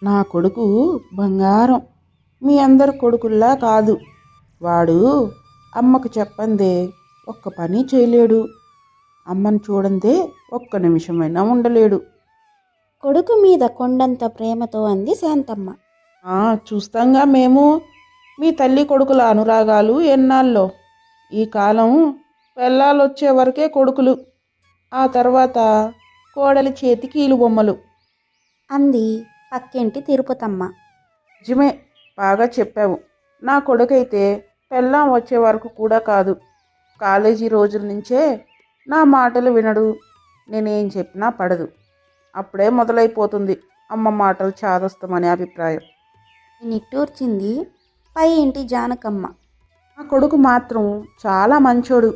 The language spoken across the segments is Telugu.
నా కొడుకు బంగారం, మీ అందరి కొడుకుల్లా కాదు. వాడు అమ్మకు చెప్పందే ఒక్క పని చేయలేడు. అమ్మని చూడందే ఒక్క నిమిషమైనా ఉండలేడు. కొడుకు మీద కొండంత ప్రేమతో అంది శాంతమ్మ. చూస్తాంగా మేము. మీ తల్లి కొడుకుల అనురాగాలు ఎన్నాళ్ళో. ఈ కాలం పెళ్ళాలొచ్చే వరకే కొడుకులు, ఆ తర్వాత కోడలి చేతి కీలుబొమ్మలు అంది పక్కింటి తిరుపతమ్మ. నిజమే, బాగా చెప్పావు. నా కొడుకైతే పెళ్ళాం వచ్చే వరకు కూడా కాదు. కాలేజీ రోజుల నుంచే నా మాటలు వినడు. నేనేం చెప్పినా పడదు. అప్పుడే మొదలైపోతుంది అమ్మ మాటలు చాదస్తమనే అభిప్రాయం. నిట్టూర్చింది పై ఇంటి జానకమ్మ. నా కొడుకు మాత్రం చాలా మంచోడు,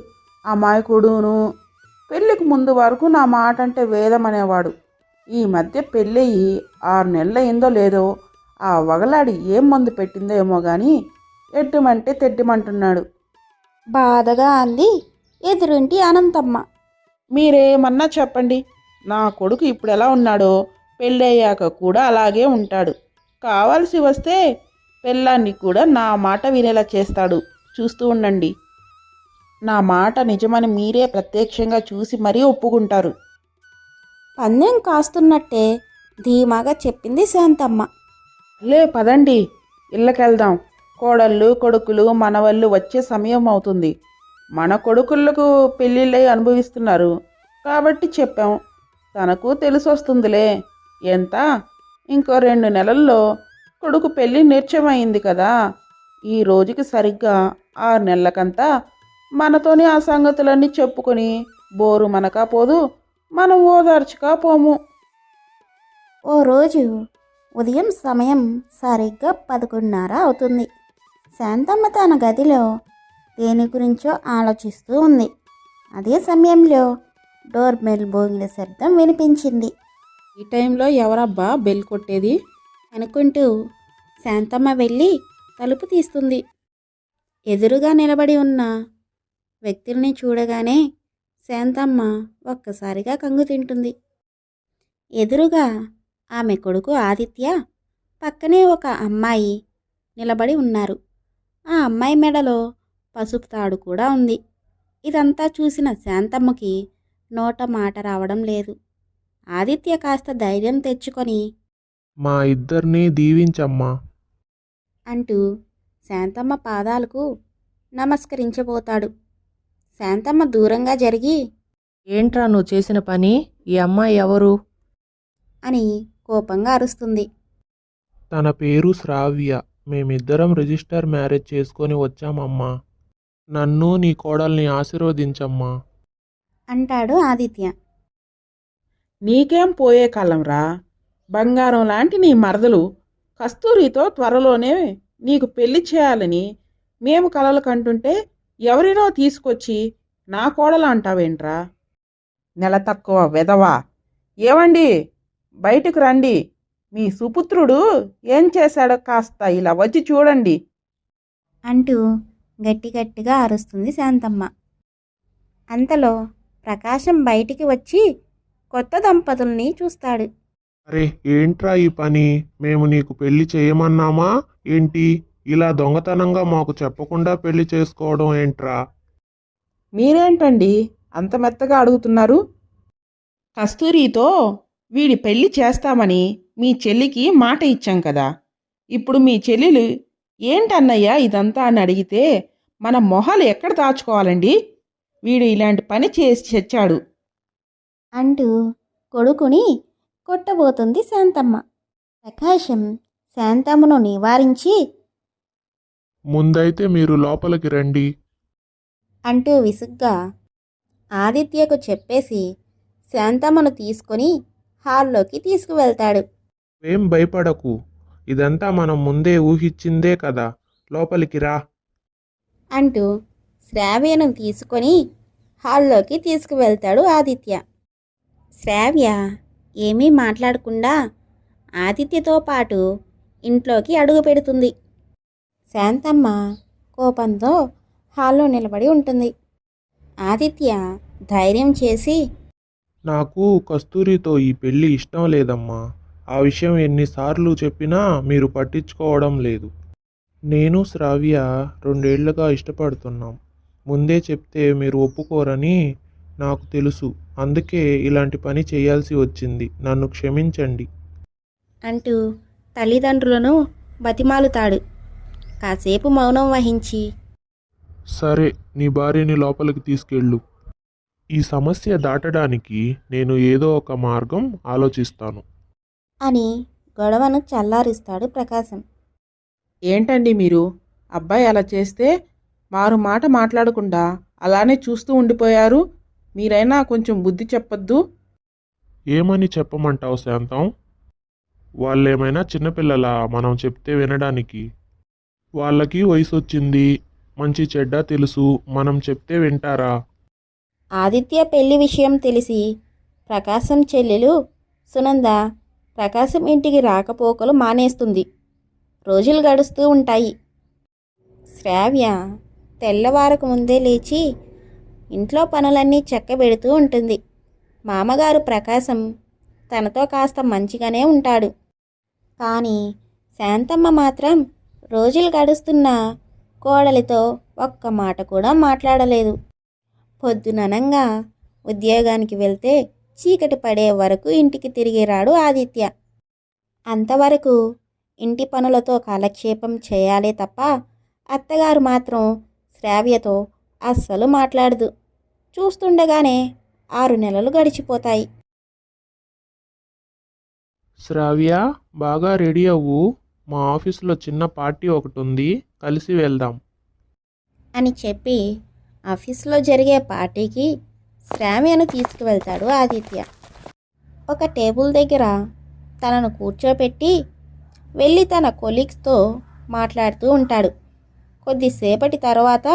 అమాయకుడును. పెళ్ళికి ముందు వరకు నా మాట అంటే వేదం అనేవాడు. ఈ మధ్య పెళ్ళయి 6 నెలలయిందో లేదో ఆ వగలాడి ఏం మందు పెట్టిందో ఏమో కానీ ఎట్టుమంటే తెడ్డిమంటున్నాడు. బాధగా అంది ఎదురింటి అనంతమ్మ. మీరేమన్నా చెప్పండి, నా కొడుకు ఇప్పుడు ఎలా ఉన్నాడో పెళ్ళయ్యాక కూడా అలాగే ఉంటాడు. కావాల్సి వస్తే పెళ్ళాన్ని కూడా నా మాట వినేలా చేస్తాడు. చూస్తూ ఉండండి. నా మాట నిజమని మీరే ప్రత్యక్షంగా చూసి మరీ ఒప్పుకుంటారు. పందెం కాస్తున్నట్టే ధీమాగా చెప్పింది శాంతమ్మ. పదండి, ఇళ్ళకెళ్దాం. కోడళ్ళు కొడుకులు మనవళ్ళు వచ్చే సమయం అవుతుంది. మన కొడుకులకు పెళ్ళిళ్ళై అనుభవిస్తున్నారు కాబట్టి చెప్పాం. తనకు తెలిసొస్తుందిలే. ఎంత, ఇంకో 2 నెలల్లో కొడుకు పెళ్ళి నిశ్చయమైంది కదా. ఈ రోజుకి సరిగ్గా 6 నెలలకంతా మనతోనే ఆ సంగతులన్నీ చెప్పుకొని బోరు మనకా పోదు, మనం ఓదార్చుకా పోము. ఓ రోజు ఉదయం సమయం సరిగ్గా 11:30 అవుతుంది. శాంతమ్మ తన గదిలో దేని గురించో ఆలోచిస్తూ ఉంది. అదే సమయంలో డోర్ బెల్ మోగిన శబ్దం వినిపించింది. ఈ టైంలో ఎవరబ్బా బెల్ కొట్టేది అనుకుంటూ శాంతమ్మ వెళ్ళి తలుపు తీస్తుంది. ఎదురుగా నిలబడి ఉన్న వ్యక్తుల్ని చూడగానే శాంతమ్మ ఒక్కసారిగా కంగు తింటుంది. ఎదురుగా ఆమె కొడుకు ఆదిత్య, పక్కనే ఒక అమ్మాయి నిలబడి ఉన్నారు. ఆ అమ్మాయి మెడలో పసుపు తాడు కూడా ఉంది. ఇదంతా చూసిన శాంతమ్మకి నోట మాట రావడం లేదు. ఆదిత్య కాస్త ధైర్యం తెచ్చుకొని, మా ఇద్దరినీ దీవించమ్మా అంటూ శాంతమ్మ పాదాలకు నమస్కరించబోతాడు. శాంతమ్మ దూరంగా జరిగి, ఏంట్రా నువ్వు చేసిన పని? ఈ అమ్మాయి ఎవరు? అని కోపంగా అరుస్తుంది. తన పేరు శ్రావ్య. మేమిద్దరం రిజిస్టర్ మ్యారేజ్ చేసుకొని వచ్చామమ్మా. నన్ను నీ కోడల్ని ఆశీర్వదించమ్మా అంటాడు ఆదిత్య. నీకేం పోయే కాలంరా. బంగారం లాంటి నీ మరదలు కస్తూరితో త్వరలోనే నీకు పెళ్లి చేయాలని మేము కలలు కంటుంటే ఎవరినో తీసుకొచ్చి నా కోడలు అంటావేంట్రా? నెల తక్కువ వెధవా. ఏవండి, బయటకు రండి. మీ సుపుత్రుడు ఏం చేశాడో కాస్త ఇలా వచ్చి చూడండి అంటూ గట్టిగా అరుస్తుంది శాంతమ్మ. అంతలో ప్రకాశం బయటికి వచ్చి కొత్త దంపతుల్ని చూస్తాడు. అరే ఏంట్రా ఈ పని? మేము నీకు పెళ్లి చేయమన్నామా ఏంటి? ఇలా దొంగతనంగా మాకు చెప్పకుండా పెళ్లి చేసుకోవడం ఏంట్రా? మీరేంటండి అంత మెత్తగా అడుగుతున్నారు? కస్తూరితో వీడి పెళ్లి చేస్తామని మీ చెల్లికి మాట ఇచ్చాం కదా. ఇప్పుడు మీ చెల్లెలు ఏంటన్నయ్యా ఇదంతా అని అడిగితే మన మొహాలు ఎక్కడ దాచుకోవాలండి? వీడు ఇలాంటి పని చేసి చచ్చాడు అంటూ కొడుకుని కొట్టబోతుంది శాంతమ్మ. ప్రకాశం శాంతమ్మను నివారించి, ముందైతే మీరు లోపలికి రండి అంటూ విసుగ్గా ఆదిత్యకు చెప్పేసి శాంతమ్మను తీసుకొని హాల్లోకి తీసుకువెళ్తాడు. ఏం భయపడకు, ఇదంతా మనం ముందే ఊహించిందే కదా. లోపలికి రా అంటూ శ్రావ్యను తీసుకొని హాల్లోకి తీసుకువెళ్తాడు ఆదిత్య. శ్రావ్య ఏమీ మాట్లాడకుండా ఆదిత్యతో పాటు ఇంట్లోకి అడుగు పెడుతుంది. శాంతమ్మ కోపంతో హాల్లో నిలబడి ఉంటుంది. ఆదిత్య ధైర్యం చేసి, నాకు కస్తూరితో ఈ పెళ్లి ఇష్టం లేదమ్మా. ఆ విషయం ఎన్నిసార్లు చెప్పినా మీరు పట్టించుకోవడం లేదు. నేను శ్రావ్య 2 ఏళ్లుగా ఇష్టపడుతున్నాం. ముందే చెప్తే మీరు ఒప్పుకోరని నాకు తెలుసు. అందుకే ఇలాంటి పని చేయాల్సి వచ్చింది. నన్ను క్షమించండి. అంటూ తల్లిదండ్రులను బతిమాలుతాడు. కాసేపు మౌనం వహించి, సరే, నీ భార్యని లోపలికి తీసుకెళ్ళు. ఈ సమస్య దాటడానికి నేను ఏదో ఒక మార్గం ఆలోచిస్తాను. అని గొడవను చల్లారుస్తాడు ప్రకాశం. ఏంటండి మీరు? అబ్బాయి అలా చేస్తే మారు మాట మాట్లాడకుండా అలానే చూస్తూ ఉండిపోయారు. మీరైనా కొంచెం బుద్ధి చెప్పొద్దు. ఏమని చెప్పమంటావు శాంతం? వాళ్ళేమైనా చిన్నపిల్లలా మనం చెప్తే వినడానికి? వాళ్ళకి వయసు వచ్చింది, మంచి చెడ్డ తెలుసు. మనం చెప్తే వింటారా? ఆదిత్య పెళ్లి విషయం తెలిసి ప్రకాశం చెల్లెలు సునంద ప్రకాశం ఇంటికి రాకపోకలు మానేస్తుంది. రోజులు గడుస్తూ ఉంటాయి. శ్రావ్య తెల్లవారకు ముందే లేచి ఇంట్లో పనులన్నీ చక్కబెడుతూ ఉంటుంది. మామగారు ప్రకాశం తనతో కాస్త మంచిగానే ఉంటాడు. కానీ శాంతమ్మ మాత్రం రోజులు గడుస్తున్న కోడలితో ఒక్క మాట కూడా మాట్లాడలేదు. పొద్దుననంగా ఉద్యోగానికి వెళ్తే చీకటి పడే వరకు ఇంటికి తిరిగి రాడు ఆదిత్య. అంతవరకు ఇంటి పనులతో కాలక్షేపం చేయాలే తప్ప అత్తగారు మాత్రం శ్రావ్యతో అస్సలు మాట్లాడదు. చూస్తుండగానే 6 నెలలు గడిచిపోతాయి. శ్రావ్య, బాగా రెడీ అవ్వు. మా ఆఫీసులో చిన్న పార్టీ ఒకటి ఉంది, కలిసి వెళ్దాం. అని చెప్పి ఆఫీస్లో జరిగే పార్టీకి శ్రావ్యను తీసుకువెళ్తాడు ఆదిత్య. ఒక టేబుల్ దగ్గర తనను కూర్చోపెట్టి వెళ్ళి తన కొలీగ్స్తో మాట్లాడుతూ ఉంటాడు. కొద్దిసేపటి తర్వాత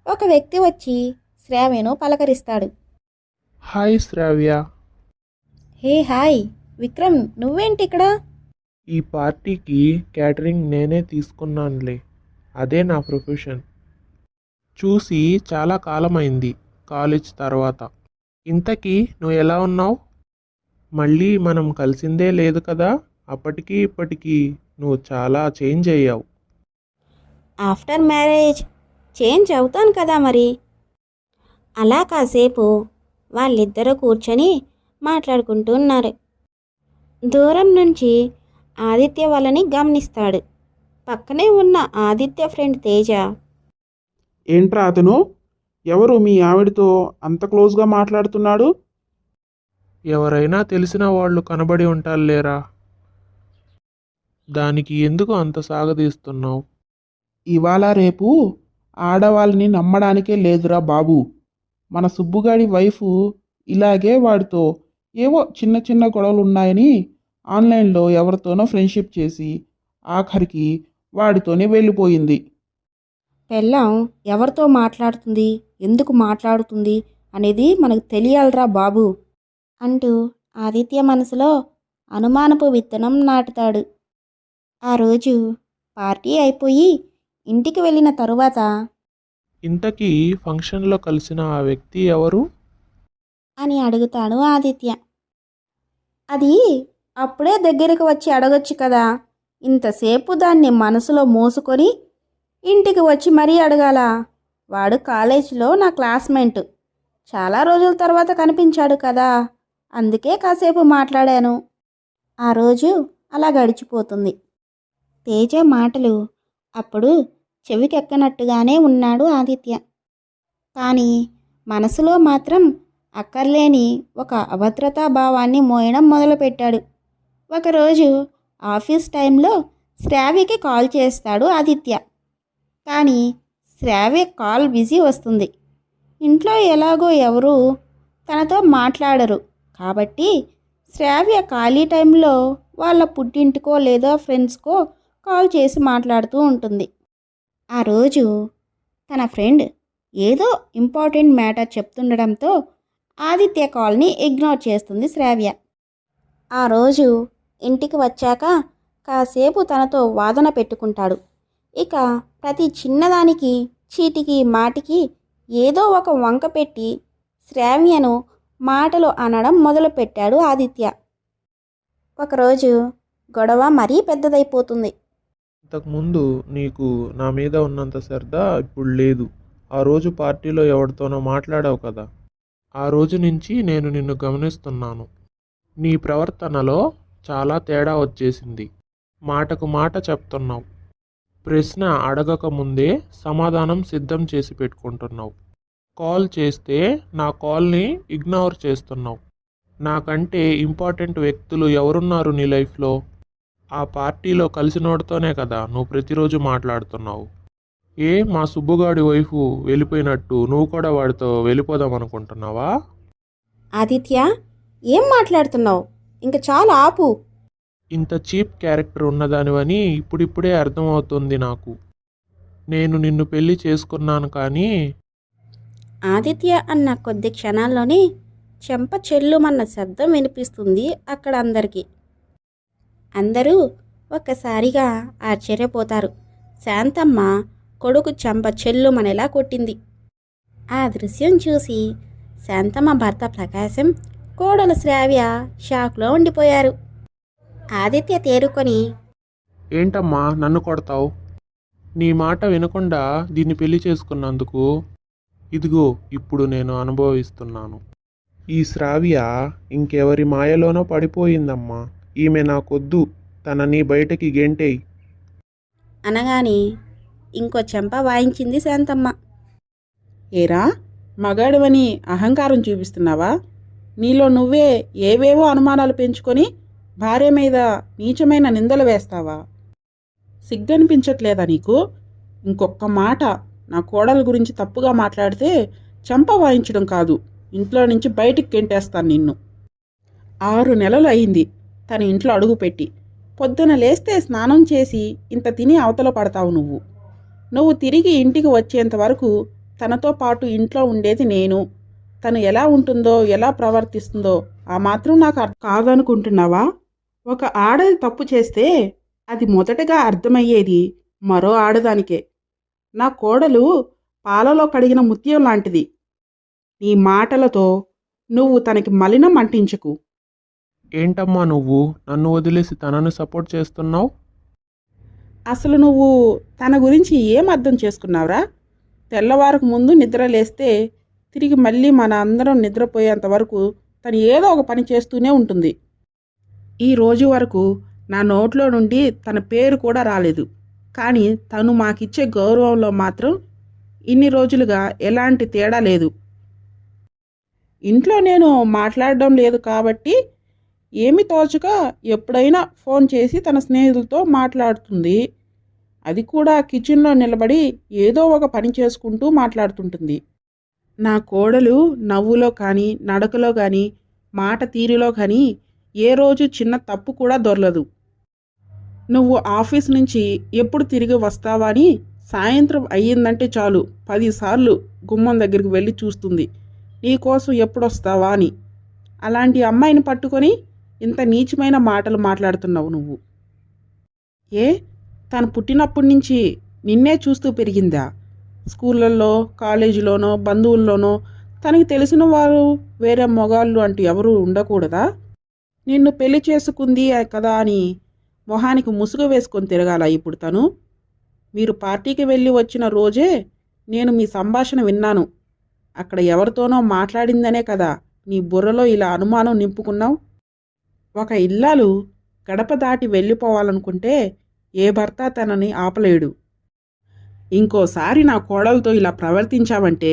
ఒక వ్యక్తి వచ్చి శ్రావ్యను పలకరిస్తాడు. హాయ్ శ్రావ్య. హే హాయ్ విక్రమ్, నువ్వేంటి ఇక్కడ? ఈ పార్టీకి క్యాటరింగ్ నేనే తీసుకున్నానులే. అదే నా ప్రొఫెషన్. చూసి చాలా కాలమైంది కాలేజ్ తర్వాత. ఇంతకీ నువ్వు ఎలా ఉన్నావు? మళ్ళీ మనం కలిసిందే లేదు కదా. అప్పటికి ఇప్పటికీ నువ్వు చాలా చేంజ్ అయ్యావు. ఆఫ్టర్ మ్యారేజ్ చేంజ్ అవుతాను కదా మరి. అలా కాసేపు వాళ్ళిద్దరూ కూర్చొని మాట్లాడుకుంటూ ఉన్నారు. దూరం నుంచి ఆదిత్య వాళ్ళని గమనిస్తాడు. పక్కనే ఉన్న ఆదిత్య ఫ్రెండ్ తేజ, ఏంట్రా అతను? ఎవరు మీ ఆవిడతో అంత క్లోజ్గా మాట్లాడుతున్నాడు? ఎవరైనా తెలిసిన వాళ్ళు కనబడి ఉంటారు లేరా. దానికి ఎందుకు అంత సాగదీస్తున్నావు? ఇవాళ రేపు ఆడవాళ్ళని నమ్మడానికే లేదురా బాబు. మన సుబ్బుగాడి వైఫ్ ఇలాగే వాడితో ఏవో చిన్న చిన్న గొడవలు ఉన్నాయని ఆన్లైన్లో ఎవరితోనో ఫ్రెండ్షిప్ చేసి ఆఖరికి వాడితోనే వెళ్ళిపోయింది. పెళ్ళాం ఎవరితో మాట్లాడుతుంది, ఎందుకు మాట్లాడుతుంది అనేది మనకు తెలియాలిరా బాబు అంటూ ఆదిత్య మనసులో అనుమానపు విత్తనం నాటుతాడు. ఆ రోజు పార్టీ అయిపోయి ఇంటికి వెళ్ళిన తరువాత ఇంతకీ ఫంక్షన్లో కలిసిన ఆ వ్యక్తి ఎవరు? అని అడుగుతాడు ఆదిత్య. అది అప్పుడే దగ్గరికి వచ్చి అడగొచ్చు కదా. ఇంతసేపు దాన్ని మనసులో మోసుకొని ఇంటికి వచ్చి మరీ అడగాల. వాడు కాలేజీలో నా క్లాస్మేట్. చాలా రోజుల తర్వాత కనిపించాడు కదా, అందుకే కాసేపు మాట్లాడాను. ఆ రోజు అలా గడిచిపోతుంది. తేజ మాటలు అప్పుడు చెవికెక్కనట్టుగానే ఉన్నాడు ఆదిత్య. కానీ మనసులో మాత్రం అక్కర్లేని ఒక అభద్రతా భావాన్ని మోయడం మొదలుపెట్టాడు. ఒకరోజు ఆఫీస్ టైంలో శ్రావ్యకి కాల్ చేస్తాడు ఆదిత్య. కానీ శ్రావ్య కాల్ బిజీ వస్తుంది. ఇంట్లో ఎలాగో ఎవరు తనతో మాట్లాడరు కాబట్టి శ్రావ్య ఖాళీ టైంలో వాళ్ళ పుట్టింటికో లేదా ఫ్రెండ్స్కో కాల్ చేసి మాట్లాడుతూ ఉంటుంది. ఆ రోజు తన ఫ్రెండ్ ఏదో ఇంపార్టెంట్ మ్యాటర్ చెప్తుండడంతో ఆదిత్య కాల్ని ఇగ్నోర్ చేస్తుంది శ్రావ్య. ఆ రోజు ఇంటికి వచ్చాక కాసేపు తనతో వాదన పెట్టుకుంటాడు. ఇక ప్రతి చిన్నదానికి చీటికి మాటికి ఏదో ఒక వంక పెట్టి శ్రావ్యను మాటలు అనడం మొదలుపెట్టాడు ఆదిత్య. ఒకరోజు గొడవ మరీ పెద్దదైపోతుంది. ఇంతకుముందు నీకు నా మీద ఉన్నంత శ్రద్ధ ఇప్పుడు లేదు. ఆ రోజు పార్టీలో ఎవరితోనో మాట్లాడావు కదా, ఆ రోజు నుంచి నేను నిన్ను గమనిస్తున్నాను. నీ ప్రవర్తనలో చాలా తేడా వచ్చేసింది. మాటకు మాట చెప్తున్నావు. ప్రశ్న అడగక ముందే సమాధానం సిద్ధం చేసి పెట్టుకుంటున్నావు. కాల్ చేస్తే నా కాల్ని ఇగ్నోర్ చేస్తున్నావు. నాకంటే ఇంపార్టెంట్ వ్యక్తులు ఎవరున్నారు నీ లైఫ్లో? ఆ పార్టీలో కలిసినోడితోనే కదా నువ్వు ప్రతిరోజు మాట్లాడుతున్నావు. మా సుబ్బుగాడి వైఫ్ వెళ్ళిపోయినట్టు నువ్వు కూడా వాడితో వెళ్ళిపోదాం అనుకుంటున్నావా? ఆదిత్య, ఏం మాట్లాడుతున్నావు? ఇంక చాలా ఆపు. ఇంత చీప్ క్యారెక్టర్ ఉన్నదానివని ఇప్పుడిప్పుడే అర్థమవుతుంది నాకు. నేను నిన్ను పెళ్లి చేసుకున్నాను కానీ ఆదిత్య అన్న కొద్ది క్షణాల్లోనే చెంప చెల్లుమన్న శబ్దం వినిపిస్తుంది అక్కడ అందరికీ. అందరూ ఒక్కసారిగా ఆశ్చర్యపోతారు. శాంతమ్మ కొడుకు చెంప చెల్లుమనేలా కొట్టింది. ఆ దృశ్యం చూసి శాంతమ్మ భర్త ప్రకాశం, కోడలు శ్రావ్య షాక్లో ఉండిపోయారు. ఆదిత్య తేరుకొని, ఏంటమ్మా నన్ను కొడతావు? నీ మాట వినకుండా దీన్ని పెళ్లి చేసుకున్నందుకు ఇదిగో ఇప్పుడు నేను అనుభవిస్తున్నాను. ఈ శ్రావ్య ఇంకెవరి మాయలోనో పడిపోయిందమ్మా. ఈమె నాకొద్దు, తనని బయటకి గెంటేయి అనగానే ఇంకో చెంప వాయించింది శాంతమ్మ. ఏరా, మగాడివని అహంకారం చూపిస్తున్నావా? నీలో నువ్వే ఏవేవో అనుమానాలు పెంచుకొని భార్య మీద నీచమైన నిందలు వేస్తావా? సిగ్గనిపించట్లేదా నీకు? ఇంకొక్క మాట నా కోడల గురించి తప్పుగా మాట్లాడితే చెంప వాయించడం కాదు, ఇంట్లో నుంచి బయటికి గెంటేస్తాను నిన్ను. 6 నెలలు అయింది తన ఇంట్లో అడుగుపెట్టి. పొద్దున లేస్తే స్నానం చేసి ఇంత తిని అవతల పడతావు నువ్వు తిరిగి ఇంటికి వచ్చేంత వరకు తనతో పాటు ఇంట్లో ఉండేది నేను. తను ఎలా ఉంటుందో, ఎలా ప్రవర్తిస్తుందో ఆ మాత్రం నాకు కాదనుకుంటున్నావా? ఒక ఆడది తప్పు చేస్తే అది మొదటగా అర్థమయ్యేది మరో ఆడదానికే. నా కోడలు పాలలో కడిగిన ముత్యం లాంటిది. నీ మాటలతో నువ్వు తనకి మలినం అంటించకు. ఏంటమ్మా నువ్వు నన్ను వదిలేసి తనను సపోర్ట్ చేస్తున్నావు? అసలు నువ్వు తన గురించి ఏం అర్థం చేసుకున్నావురా? తెల్లవారకు ముందు నిద్ర లేస్తే తిరిగి మళ్ళీ మన అందరం నిద్రపోయేంత వరకు తను ఏదో ఒక పని చేస్తూనే ఉంటుంది. ఈ రోజు వరకు నా నోట్లో నుండి తన పేరు కూడా రాలేదు. కానీ తను మాకిచ్చే గౌరవంలో మాత్రం ఇన్ని రోజులుగా ఎలాంటి తేడా లేదు. ఇంట్లో నేను మాట్లాడడం లేదు కాబట్టి ఏమి తోచక ఎప్పుడైనా ఫోన్ చేసి తన స్నేహితులతో మాట్లాడుతుంది. అది కూడా కిచెన్లో నిలబడి ఏదో ఒక పని చేసుకుంటూ మాట్లాడుతుంటుంది. నా కోడలు నవ్వులో కానీ, నడకలో కానీ, మాట తీరులో కానీ ఏ రోజు చిన్న తప్పు కూడా దొరలదు. నువ్వు ఆఫీస్ నుంచి ఎప్పుడు తిరిగి వస్తావా అని సాయంత్రం అయ్యిందంటే చాలు 10 సార్లు గుమ్మం దగ్గరికి వెళ్ళి చూస్తుంది, నీకోసం ఎప్పుడొస్తావా అని. అలాంటి అమ్మాయిని పట్టుకొని ఇంత నీచమైన మాటలు మాట్లాడుతున్నావు నువ్వు. తను పుట్టినప్పటి నుంచి నిన్నే చూస్తూ పెరిగిందా? స్కూళ్ళల్లో, కాలేజీలోనో, బంధువుల్లోనో తనకి తెలిసిన వారు వేరే మొగాళ్ళు అంటూ ఎవరు ఉండకూడదా? నిన్ను పెళ్లి చేసుకుంది కదా అని మొహానికి ముసుగు వేసుకొని తిరగాల ఇప్పుడు తను? మీరు పార్టీకి వెళ్ళి వచ్చిన రోజే నేను మీ సంభాషణ విన్నాను. అక్కడ ఎవరితోనో మాట్లాడిందనే కదా నీ బుర్రలో ఇలా అనుమానం నింపుకున్నావు. ఒక ఇల్లాలు గడప దాటి వెళ్ళిపోవాలనుకుంటే ఏ భర్త తనని ఆపలేడు. ఇంకోసారి నా కోడలతో ఇలా ప్రవర్తించావంటే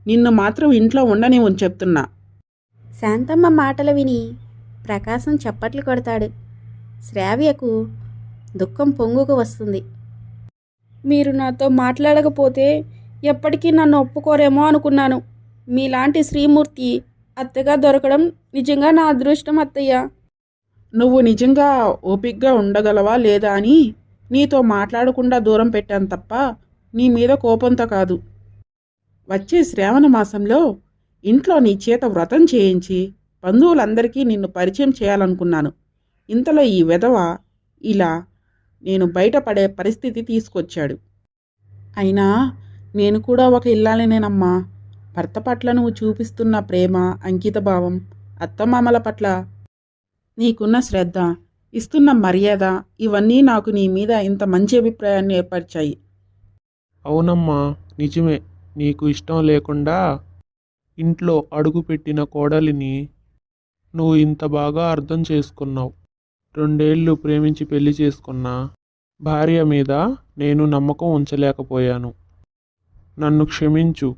నిన్ను మాత్రం ఇంట్లో ఉండనివ్వని చెప్తున్నా. శాంతమ్మ మాటలు విని ప్రకాశం చప్పట్లు కొడతాడు. శ్రావ్యకు దుఃఖం పొంగుకు వస్తుంది. మీరు నాతో మాట్లాడకపోతే ఎప్పటికీ నన్ను ఒప్పుకోరేమో అనుకున్నాను. మీలాంటి శ్రీమూర్తి అత్తగా దొరకడం నిజంగా నా అదృష్టం అత్తయ్య. నువ్వు నిజంగా ఓపిగ్గా ఉండగలవా లేదా అని నీతో మాట్లాడకుండా దూరం పెట్టాను తప్ప నీ మీద కోపంతో కాదు. వచ్చే శ్రావణ మాసంలో ఇంట్లో నీ చేత వ్రతం చేయించి బంధువులందరికీ నిన్ను పరిచయం చేయాలనుకున్నాను. ఇంతలో ఈ వెధవ ఇలా నేను బయటపడే పరిస్థితి తీసుకొచ్చాడు. అయినా నేను కూడా ఒక ఇల్లాలినేనమ్మా. భర్త పట్ల నువ్వు చూపిస్తున్న ప్రేమ, అంకితభావం అత్తమామల పట్ల నీకున్న శ్రద్ధ, ఇస్తున్న మర్యాద ఇవన్నీ నాకు నీ మీద ఇంత మంచి అభిప్రాయాన్ని ఏర్పరిచాయి. అవునమ్మా, నిజమే. నీకు ఇష్టం లేకుండా ఇంట్లో అడుగుపెట్టిన కోడలిని నువ్వు ఇంత బాగా అర్థం చేసుకున్నావు. 2 ఏళ్ళు ప్రేమించి పెళ్లి చేసుకున్న భార్య మీద నేను నమ్మకం ఉంచలేకపోయాను. నన్ను క్షమించు.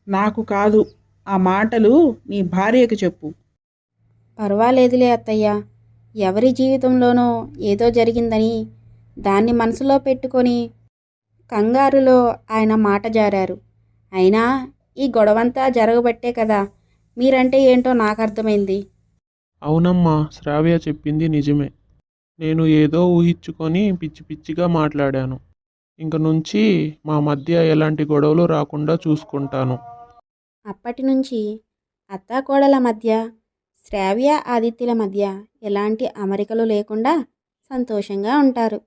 నాకు కాదు, ఆ మాటలు నీ భార్యకు చెప్పు. పర్వాలేదులే అత్తయ్య. ఎవరి జీవితంలోనో ఏదో జరిగిందని దాన్ని మనసులో పెట్టుకొని కంగారులో ఆయన మాట జారారు. అయినా ఈ గొడవంతా జరగబట్టే కదా మీరంటే ఏంటో నాకు అర్థమైంది. అవునమ్మా, శ్రావ్య చెప్పింది నిజమే. నేను ఏదో ఊహించుకొని పిచ్చి పిచ్చిగా మాట్లాడాను. ఇంక నుంచి మా మధ్య ఎలాంటి గొడవలు రాకుండా చూసుకుంటాను. అప్పటి నుంచి అత్తాకోడల మధ్య, శ్రావ్య ఆదిత్యుల మధ్య ఎలాంటి అమరికలు లేకుండా సంతోషంగా ఉంటారు.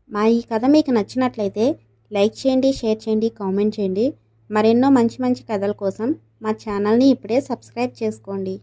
మా ఈ కథ మీకు నచ్చినట్లయితే లైక్ చేయండి, షేర్ చేయండి, కామెంట్ చేయండి. మరెన్నో మంచి మంచి కథల కోసం మా ఛానల్ని ఇప్పుడే సబ్స్క్రైబ్ చేసుకోండి.